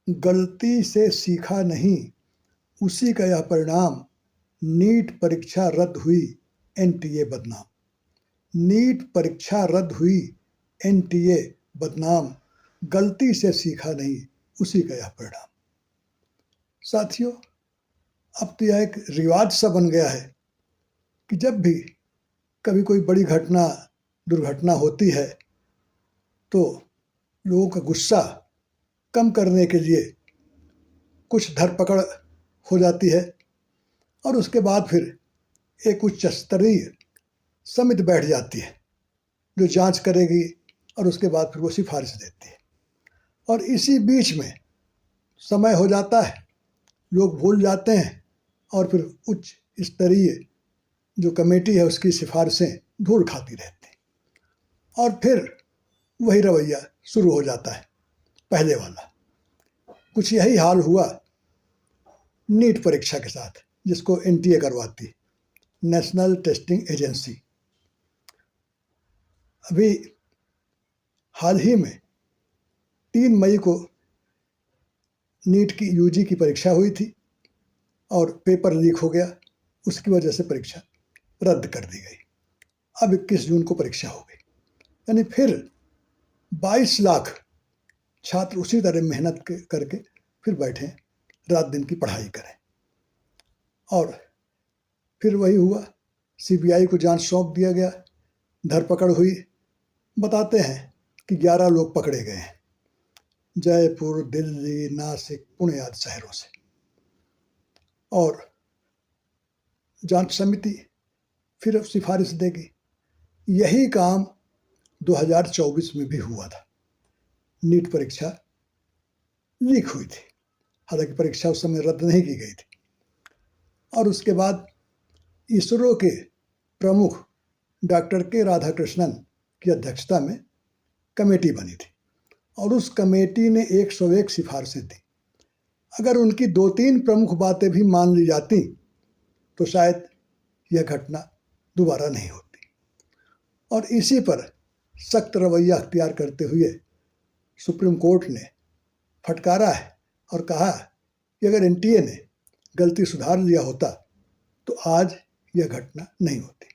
गलती से सीखा नहीं, उसी का यह परिणाम। नीट परीक्षा रद्द हुई, एनटीए बदनाम। नीट परीक्षा रद्द हुई, एनटीए बदनाम। गलती से सीखा नहीं, उसी का यह परिणाम। साथियों, अब तो यह एक रिवाज सा बन गया है कि जब भी कभी कोई बड़ी घटना, दुर्घटना होती है तो लोगों का गुस्सा कम करने के लिए कुछ धरपकड़ हो जाती है और उसके बाद फिर एक उच्च स्तरीय समिति बैठ जाती है जो जांच करेगी और उसके बाद फिर वो सिफारिश देती है। और इसी बीच में समय हो जाता है, लोग भूल जाते हैं और फिर उच्च स्तरीय जो कमेटी है उसकी सिफारिशें धूल खाती रहती हैं और फिर वही रवैया शुरू हो जाता है पहले वाला। कुछ यही हाल हुआ नीट परीक्षा के साथ, जिसको एनटीए करवाती, नेशनल टेस्टिंग एजेंसी। अभी हाल ही में 3 मई को नीट की यूजी की परीक्षा हुई थी और पेपर लीक हो गया, उसकी वजह से परीक्षा रद्द कर दी गई। अब 21 जून को परीक्षा हो गई, यानी फिर 22 लाख छात्र उसी तरह मेहनत करके फिर बैठे, रात दिन की पढ़ाई करें। और फिर वही हुआ, सीबीआई को जांच सौंप दिया गया, धरपकड़ हुई। बताते हैं कि 11 लोग पकड़े गए हैं, जयपुर, दिल्ली, नासिक, पुणे आदि शहरों से। और जांच समिति फिर सिफारिश देगी। यही काम 2024 में भी हुआ था, नीट परीक्षा लीक हुई थी, हालांकि परीक्षा उस समय रद्द नहीं की गई थी। और उसके बाद इसरो के प्रमुख डॉक्टर के राधाकृष्णन की अध्यक्षता में कमेटी बनी थी और उस कमेटी ने 101 सिफारिशें दी। अगर उनकी 2-3 प्रमुख बातें भी मान ली जाती तो शायद यह घटना दोबारा नहीं होती। और इसी पर सख्त रवैया अख्तियार करते हुए सुप्रीम कोर्ट ने फटकारा है और कहा कि अगर एनटीए ने गलती सुधार लिया होता तो आज यह घटना नहीं होती।